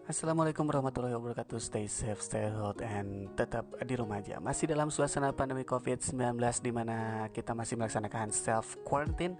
Assalamualaikum warahmatullahi wabarakatuh. Stay safe, stay healthy, and tetap di rumah aja. Masih dalam suasana pandemi COVID-19 di mana kita masih melaksanakan self quarantine,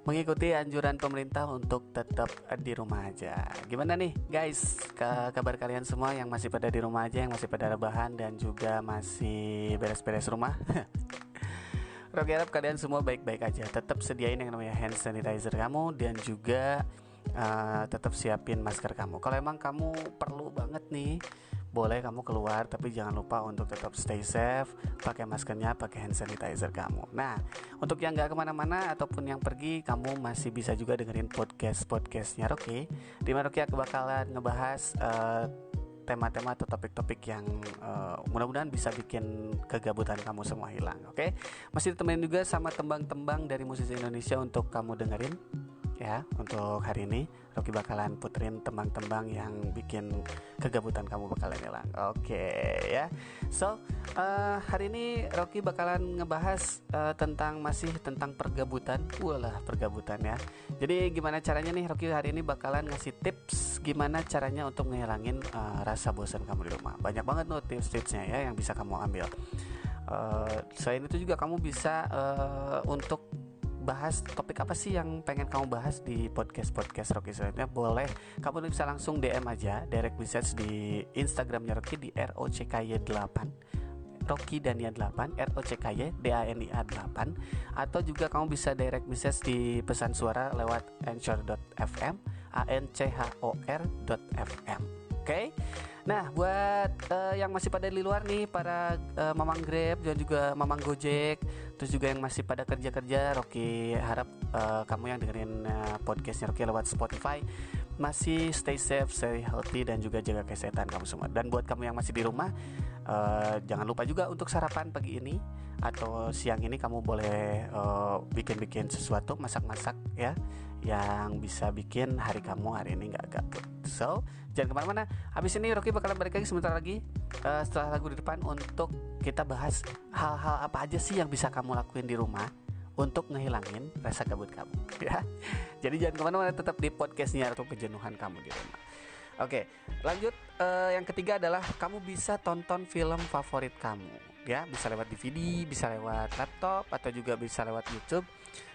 mengikuti anjuran pemerintah untuk tetap di rumah aja. Gimana nih guys, kabar kalian semua yang masih pada di rumah aja, yang masih pada rebahan dan juga masih beres-beres rumah? Rocky harap kalian semua baik-baik aja. Tetap sediain yang namanya hand sanitizer kamu dan juga tetap siapin masker kamu. Kalau emang kamu perlu banget nih, boleh kamu keluar, tapi jangan lupa untuk tetap stay safe, pakai maskernya, pakai hand sanitizer kamu. Nah, untuk yang nggak kemana-mana ataupun yang pergi, kamu masih bisa juga dengerin podcastnya Rocky. Dimana Rocky bakalan ngebahas tema-tema atau topik-topik yang mudah-mudahan bisa bikin kegabutan kamu semua hilang. Oke? Masih ditemenin juga sama tembang-tembang dari musisi Indonesia untuk kamu dengerin. Ya, untuk hari ini Rocky bakalan puterin tembang-tembang yang bikin kegabutan kamu bakalan hilang. Oke, ya. So, hari ini Rocky bakalan ngebahas masih tentang pergabutan. Walah, pergabutan ya. Jadi gimana caranya nih, Rocky hari ini bakalan ngasih tips gimana caranya untuk ngehilangin rasa bosan kamu di rumah. Banyak banget tuh tips-tipsnya ya yang bisa kamu ambil. Selain itu juga kamu bisa untuk bahas topik apa sih yang pengen kamu bahas di podcast Rocky selanjutnya, boleh kamu bisa langsung DM aja, direct message di Instagramnya Rocky di ROCKY8 Rocky Dania 8 ROCKY DANIA 8, atau juga kamu bisa direct message di pesan suara lewat anchor.fm anchor.fm. Oke. Nah, buat yang masih pada di luar nih, para mamang Grab dan juga mamang Gojek, terus juga yang masih pada kerja-kerja, Rocky harap kamu yang dengerin podcastnya Rocky lewat Spotify masih stay safe, stay healthy, dan juga jaga kesehatan kamu semua. Dan buat kamu yang masih di rumah, jangan lupa juga untuk sarapan pagi ini atau siang ini kamu boleh bikin-bikin sesuatu, masak-masak ya, yang bisa bikin hari kamu hari ini gak gabut. So, jangan kemana-mana. Habis ini Rocky bakalan balik lagi sebentar lagi setelah lagu di depan untuk kita bahas hal-hal apa aja sih yang bisa kamu lakuin di rumah untuk ngehilangin rasa gabut kamu ya. Jadi jangan kemana-mana, tetap di podcastnya untuk kejenuhan kamu di rumah. Oke, lanjut. Yang ketiga adalah kamu bisa tonton film favorit kamu ya, bisa lewat DVD, bisa lewat laptop, atau juga bisa lewat YouTube.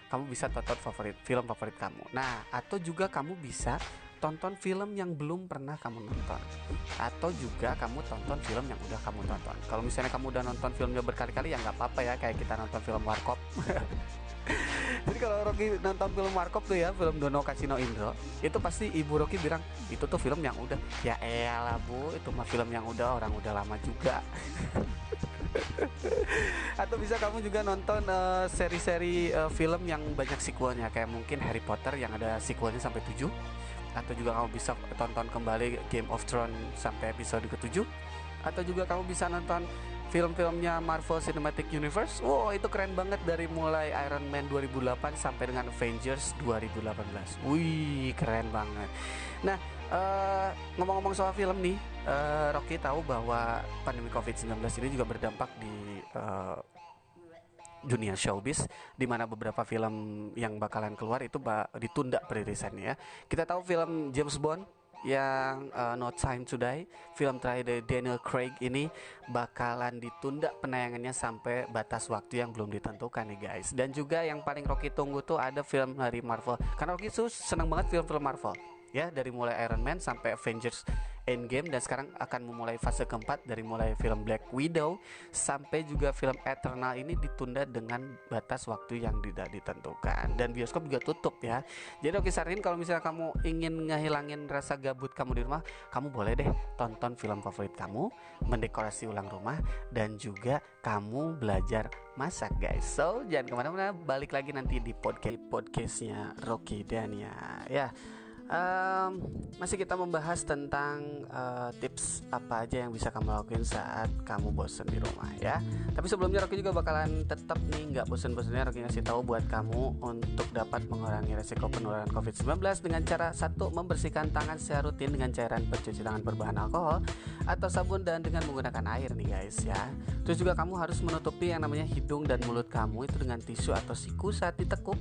Kamu bisa tonton film favorit kamu. Nah, atau juga kamu bisa tonton film yang belum pernah kamu nonton, atau juga kamu tonton film yang udah kamu tonton. Kalau misalnya kamu udah nonton filmnya berkali-kali ya nggak apa-apa ya, kayak kita nonton film Warkop. Jadi kalau Rocky nonton film Warkop tuh ya, film Dono Kasino Indro, itu pasti ibu Rocky bilang itu tuh film yang udah. Ya elah bu, itu mah film yang udah, orang udah lama juga. Atau bisa kamu juga nonton seri-seri film yang banyak sequelnya, kayak mungkin Harry Potter yang ada sequelnya sampai 7. Atau juga kamu bisa tonton kembali Game of Thrones sampai episode ke-7. Atau juga kamu bisa nonton film-filmnya Marvel Cinematic Universe. Wow, itu keren banget, dari mulai Iron Man 2008 sampai dengan Avengers 2018. Wih, keren banget. Nah, ngomong-ngomong soal film nih, Rocky tahu bahwa pandemi COVID-19 ini juga berdampak di dunia showbiz, di mana beberapa film yang bakalan keluar itu ditunda peririsannya ya. Kita tahu film James Bond yang No Time to Die, film terakhir dari Daniel Craig ini bakalan ditunda penayangannya sampai batas waktu yang belum ditentukan nih guys. Dan juga yang paling Rocky tunggu tuh ada film dari Marvel, karena Rocky tuh seneng banget film-film Marvel ya, dari mulai Iron Man sampai Avengers Endgame, dan sekarang akan memulai fase keempat dari mulai film Black Widow sampai juga film Eternal ini ditunda dengan batas waktu yang tidak ditentukan, dan bioskop juga tutup ya. Jadi Rocky saranin kalau misalnya kamu ingin ngehilangin rasa gabut kamu di rumah, kamu boleh deh tonton film favorit kamu, mendekorasi ulang rumah, dan juga kamu belajar masak guys. So jangan kemana-mana, balik lagi nanti di podcastnya Rocky Dania ya. Masih kita membahas tentang tips apa aja yang bisa kamu lakuin saat kamu bosen di rumah ya. Tapi sebelumnya Rocky juga bakalan tetap nih nggak bosen-bosennya Rocky ngasih tahu buat kamu untuk dapat mengurangi resiko penularan COVID-19 dengan cara: 1. Membersihkan tangan secara rutin dengan cairan pencuci tangan berbahan alkohol atau sabun dan dengan menggunakan air nih guys ya. Terus juga kamu harus menutupi yang namanya hidung dan mulut kamu itu dengan tisu atau siku saat ditekuk.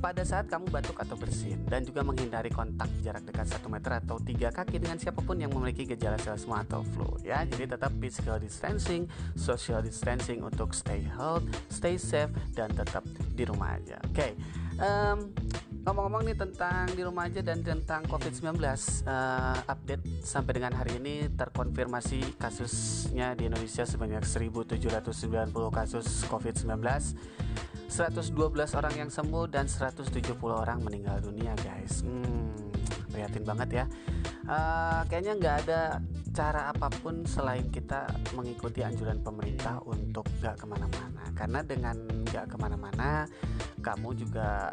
pada saat kamu batuk atau bersin, dan juga menghindari kontak jarak dekat 1 meter atau 3 kaki dengan siapapun yang memiliki gejala selesma atau flu ya. Jadi tetap physical distancing, social distancing untuk stay healthy, stay safe, dan tetap di rumah aja. Oke. Ngomong-ngomong nih tentang di rumah aja dan tentang COVID-19, update sampai dengan hari ini terkonfirmasi kasusnya di Indonesia sebanyak 1.790 kasus COVID-19, 112 orang yang sembuh, dan 170 orang meninggal dunia guys. Prihatin banget ya. Kayaknya nggak ada cara apapun selain kita mengikuti anjuran pemerintah untuk nggak kemana-mana. Karena dengan nggak kemana-mana, kamu juga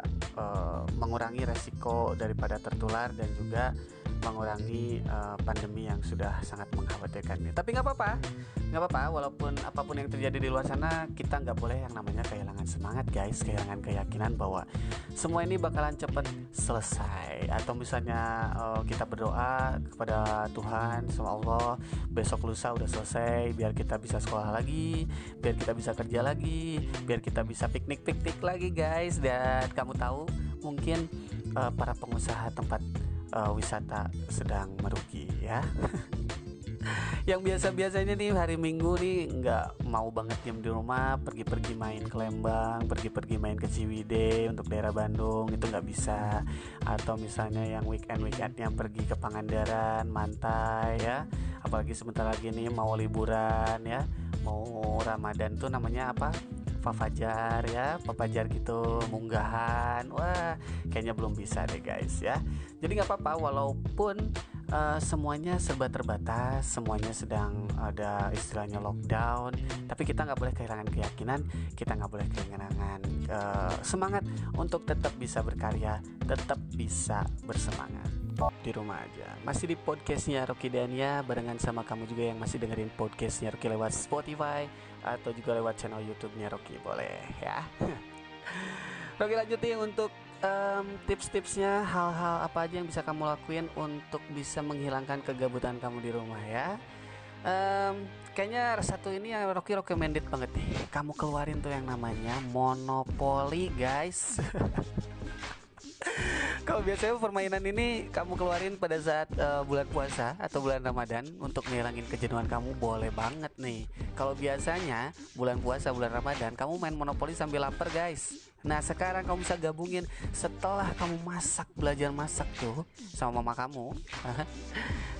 mengurangi resiko daripada tertular dan juga mengurangi pandemi yang sudah sangat mengkhawatirkan ini. Tapi nggak apa-apa, walaupun apapun yang terjadi di luar sana, kita nggak boleh yang namanya kehilangan semangat guys, kehilangan keyakinan bahwa semua ini bakalan cepat selesai. Atau misalnya kita berdoa kepada Tuhan, sama Allah, besok lusa udah selesai, biar kita bisa sekolah lagi, biar kita bisa kerja lagi, biar kita bisa piknik lagi guys. Dan kamu tahu mungkin para pengusaha tempat wisata sedang merugi ya. Yang biasa-biasanya nih hari Minggu nih nggak mau banget diam di rumah, pergi-pergi main ke Lembang, pergi-pergi main ke Ciwidey untuk daerah Bandung, itu nggak bisa. Atau misalnya yang weekendnya pergi ke Pangandaran, Mantai ya. Apalagi sebentar lagi nih mau liburan ya, mau Ramadan tuh namanya apa? Fafajar ya, papajar gitu, munggahan. Wah, kayaknya belum bisa deh guys ya. Jadi nggak apa-apa walaupun semuanya serba terbatas, semuanya sedang ada istilahnya lockdown, tapi kita nggak boleh kehilangan keyakinan, kita nggak boleh kehilangan semangat untuk tetap bisa berkarya, tetap bisa bersemangat di rumah aja. Masih di podcastnya Rocky Dania, barengan sama kamu juga yang masih dengerin podcastnya Rocky lewat Spotify atau juga lewat channel YouTube-nya Rocky, boleh ya. Rocky lanjutin untuk tips-tipsnya, hal-hal apa aja yang bisa kamu lakuin untuk bisa menghilangkan kegabutan kamu di rumah ya. Kayaknya satu ini yang Rocky recommended banget nih, kamu keluarin tuh yang namanya Monopoly guys. Kalau biasanya permainan ini kamu keluarin pada saat bulan puasa atau bulan Ramadan untuk ngilangin kejenuhan kamu, boleh banget nih. Kalau biasanya bulan puasa, bulan Ramadan kamu main Monopoly sambil lapar guys. Nah sekarang kamu bisa gabungin setelah kamu belajar masak tuh sama mama kamu.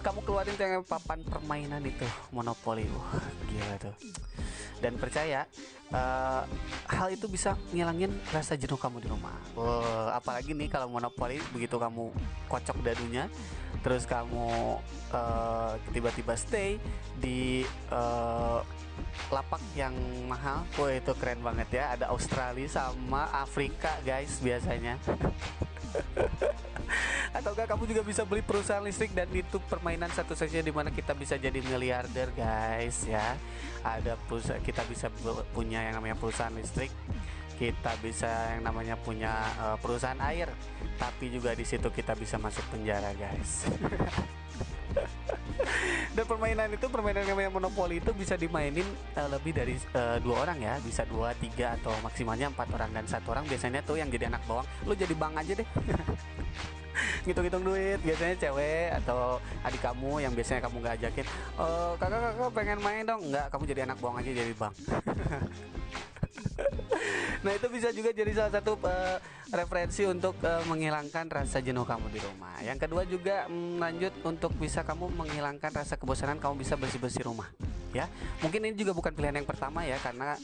Kamu keluarin tuh yang papan permainan itu Monopoly. Gila tuh. Dan percaya hal itu bisa ngilangin rasa jenuh kamu di rumah. Apalagi nih kalau Monopoly begitu kamu kocok dadunya, terus kamu tiba-tiba stay di lapak yang mahal. Itu keren banget ya. Ada Australia sama Afrika guys biasanya. Ataukah kamu juga bisa beli perusahaan listrik, dan itu permainan satu-satunya di mana kita bisa jadi miliarder guys ya. Ada kita bisa punya yang namanya perusahaan listrik, kita bisa yang namanya punya perusahaan air, tapi juga di situ kita bisa masuk penjara guys. Dan permainan yang namanya Monopoly itu bisa dimainin lebih dari 2 orang ya, bisa 2, 3 atau maksimalnya 4 orang, dan 1 orang biasanya tuh yang jadi anak bawang. Lu jadi bang aja deh. Ngitung-ngitung duit, biasanya cewek atau adik kamu yang biasanya kamu gak ajakin, kakak pengen main dong, enggak, kamu jadi anak bawang aja, jadi bang. Nah itu bisa juga jadi salah satu referensi untuk menghilangkan rasa jenuh kamu di rumah. Yang kedua juga lanjut untuk bisa kamu menghilangkan rasa kebosanan, kamu bisa bersih-bersih rumah ya. Mungkin ini juga bukan pilihan yang pertama ya, karena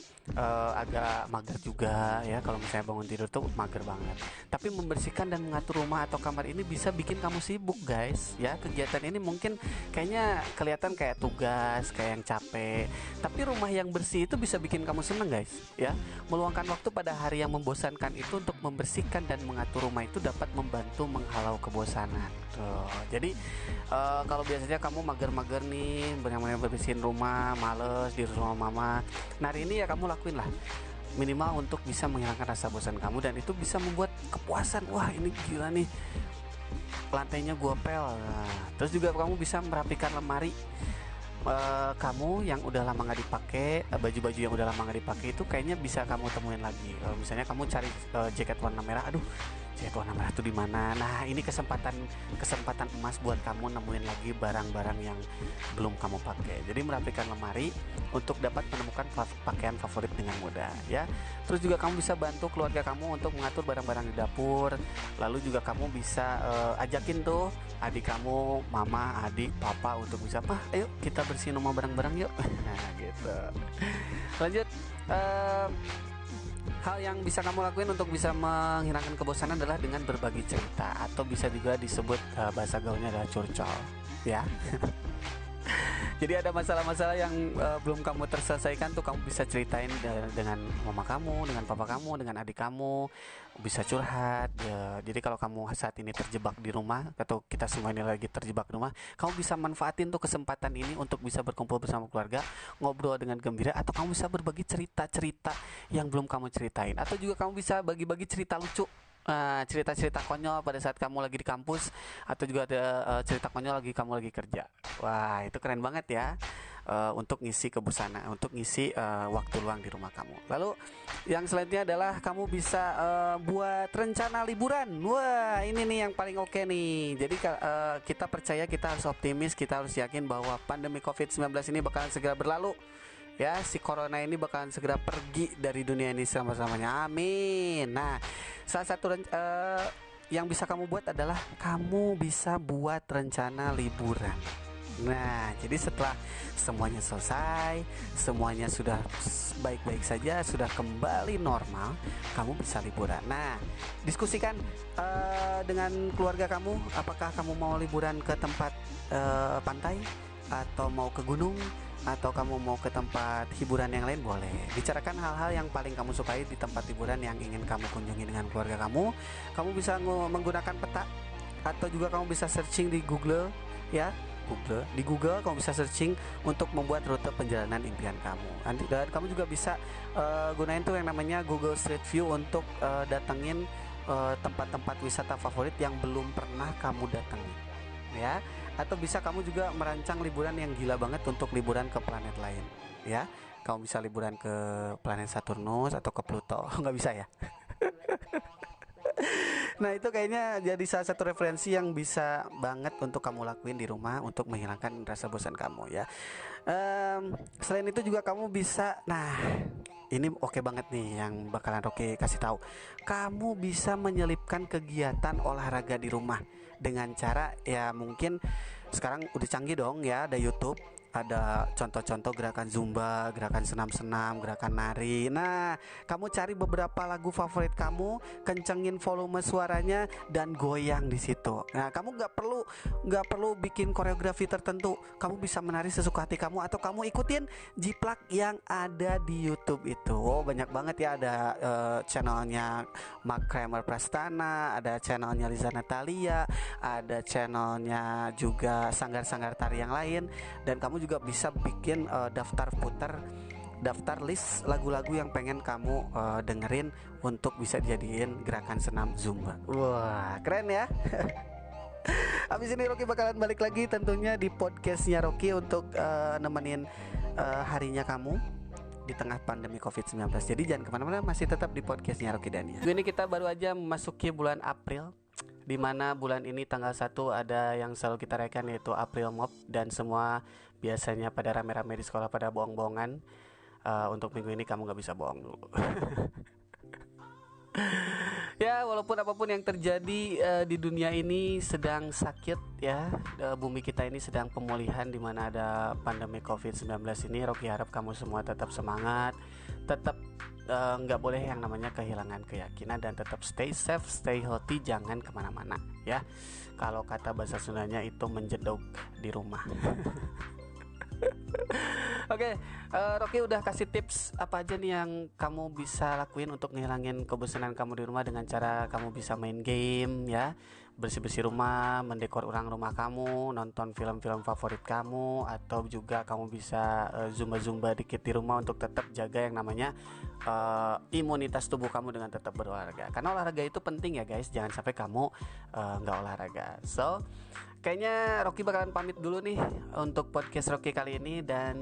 agak mager juga ya. Kalau misalnya bangun tidur tuh mager banget, tapi membersihkan dan mengatur rumah atau kamar ini bisa bikin kamu sibuk guys ya. Kegiatan ini mungkin kayaknya kelihatan kayak tugas, kayak yang capek, tapi rumah yang bersih itu bisa bikin kamu seneng guys ya. Meluangkan waktu pada hari yang membosankan itu untuk membersihkan dan mengatur rumah itu dapat membantu menghalau kebosanan tuh. Jadi kalau biasanya kamu mager-mager nih, benar-benar bersihin rumah, males di rumah mama, nah hari ini ya kamu lakuin lah minimal untuk bisa menghilangkan rasa bosan kamu, dan itu bisa membuat kepuasan. Wah ini gila nih, lantainya gua pel. Nah, terus juga kamu bisa merapikan lemari kamu yang udah lama nggak dipakai, baju-baju yang udah lama nggak dipakai itu kayaknya bisa kamu temuin lagi. Misalnya kamu cari jaket warna merah, aduh Chat warna merah itu di mana? Nah, ini kesempatan emas buat kamu nemuin lagi barang-barang yang belum kamu pakai. Jadi merapikan lemari untuk dapat menemukan pakaian favorit dengan mudah, ya. Terus juga kamu bisa bantu keluarga kamu untuk mengatur barang-barang di dapur. Lalu juga kamu bisa ajakin tuh adik kamu, mama, adik, papa untuk bisa, "Pak, ayo kita bersihin rumah bareng-bareng yuk." Nah, gitu. Lanjut, hal yang bisa kamu lakuin untuk bisa menghilangkan kebosanan adalah dengan berbagi cerita, atau bisa juga disebut bahasa gaulnya adalah curcol, ya. Jadi ada masalah-masalah yang belum kamu terselesaikan tuh, kamu bisa ceritain dengan mama kamu, dengan papa kamu, dengan adik kamu, bisa curhat ya. Jadi kalau kamu saat ini terjebak di rumah, atau kita semua ini lagi terjebak di rumah, kamu bisa manfaatin tuh kesempatan ini untuk bisa berkumpul bersama keluarga, ngobrol dengan gembira, atau kamu bisa berbagi cerita-cerita yang belum kamu ceritain, atau juga kamu bisa bagi-bagi cerita lucu, cerita-cerita konyol pada saat kamu lagi di kampus, atau juga ada cerita konyol lagi kamu lagi kerja. Wah, itu keren banget ya, untuk ngisi kebosanan, untuk ngisi waktu luang di rumah kamu. Lalu yang selanjutnya adalah kamu bisa buat rencana liburan. Wah, ini nih yang paling oke nih. Jadi kita percaya, kita harus optimis, kita harus yakin bahwa pandemi COVID-19 ini bakalan segera berlalu. Ya, si corona ini bakalan segera pergi dari dunia ini selama-lamanya. Amin. Nah, salah satu yang bisa kamu buat adalah kamu bisa buat rencana liburan. Nah, jadi setelah semuanya selesai, semuanya sudah baik-baik saja, sudah kembali normal, kamu bisa liburan. Nah, diskusikan dengan keluarga kamu, apakah kamu mau liburan ke tempat pantai, atau mau ke gunung, atau kamu mau ke tempat hiburan yang lain. Boleh bicarakan hal-hal yang paling kamu sukai di tempat hiburan yang ingin kamu kunjungi dengan keluarga kamu. Kamu bisa menggunakan peta, atau juga kamu bisa searching di Google, ya. Di Google kamu bisa searching untuk membuat rute perjalanan impian kamu. Dan kamu juga bisa gunain tuh yang namanya Google Street View untuk datengin tempat-tempat wisata favorit yang belum pernah kamu datangi, ya. Atau bisa kamu juga merancang liburan yang gila banget untuk liburan ke planet lain, ya. Kamu bisa liburan ke planet Saturnus atau ke Pluto. Nggak bisa ya? Nah, itu kayaknya jadi salah satu referensi yang bisa banget untuk kamu lakuin di rumah untuk menghilangkan rasa bosan kamu, ya. Selain itu juga kamu bisa, nah ini oke banget nih yang bakalan Rocky kasih tahu. Kamu bisa menyelipkan kegiatan olahraga di rumah dengan cara, ya mungkin sekarang udah canggih dong ya, ada YouTube, ada contoh-contoh gerakan zumba, gerakan senam-senam, gerakan nari. Nah, kamu cari beberapa lagu favorit kamu, kencengin volume suaranya dan goyang di situ. Nah, kamu nggak perlu bikin koreografi tertentu. Kamu bisa menari sesuka hati kamu, atau kamu ikutin jiplak yang ada di YouTube itu. Oh, banyak banget ya, ada channelnya Mark Kramer Prastana, ada channelnya Liza Natalia, ada channelnya juga sanggar-sanggar tari yang lain. Dan kamu juga bisa bikin daftar list lagu-lagu yang pengen kamu dengerin untuk bisa dijadiin gerakan senam zumba. Wah, keren ya. Habis ini Rocky bakalan balik lagi tentunya di podcastnya Rocky untuk nemenin harinya kamu di tengah pandemi COVID-19. Jadi jangan kemana-mana, masih tetap di podcastnya Rocky Dania. Ini kita baru aja memasuki bulan April, di mana bulan ini tanggal 1 ada yang selalu kita rayakan, yaitu April Mop. Dan semua biasanya pada rame-rame di sekolah pada bohong-bohongan. Untuk minggu ini kamu gak bisa bohong dulu. Ya, walaupun apapun yang terjadi di dunia ini sedang sakit, ya, bumi kita ini sedang pemulihan, di mana ada pandemi COVID-19 ini. Rocky harap kamu semua tetap semangat, tetap nggak boleh yang namanya kehilangan keyakinan, dan tetap stay safe, stay healthy, jangan kemana-mana, ya. Kalau kata bahasa Sundanya itu menjedok di rumah. Oke, Rocky udah kasih tips apa aja nih yang kamu bisa lakuin untuk ngilangin kebosanan kamu di rumah, dengan cara kamu bisa main game, ya, bersih-bersih rumah, mendekor ulang rumah kamu, nonton film-film favorit kamu, atau juga kamu bisa zumba-zumba dikit di rumah untuk tetap jaga yang namanya imunitas tubuh kamu dengan tetap berolahraga. Karena olahraga itu penting ya guys, jangan sampai kamu nggak olahraga. So, kayaknya Rocky bakalan pamit dulu nih untuk podcast Rocky kali ini, dan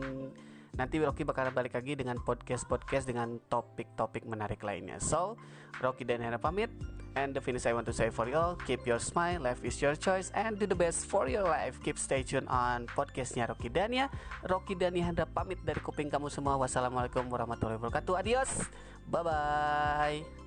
nanti Rocky bakal balik lagi dengan podcast dengan topik-topik menarik lainnya. So, Rocky dan Hera pamit. And the finish I want to say for you all, keep your smile, life is your choice, and do the best for your life. Keep stay tuned on podcastnya Rocky Dania. Rocky Dania Hendra pamit dari kuping kamu semua. Wassalamualaikum warahmatullahi wabarakatuh. Adios, bye bye.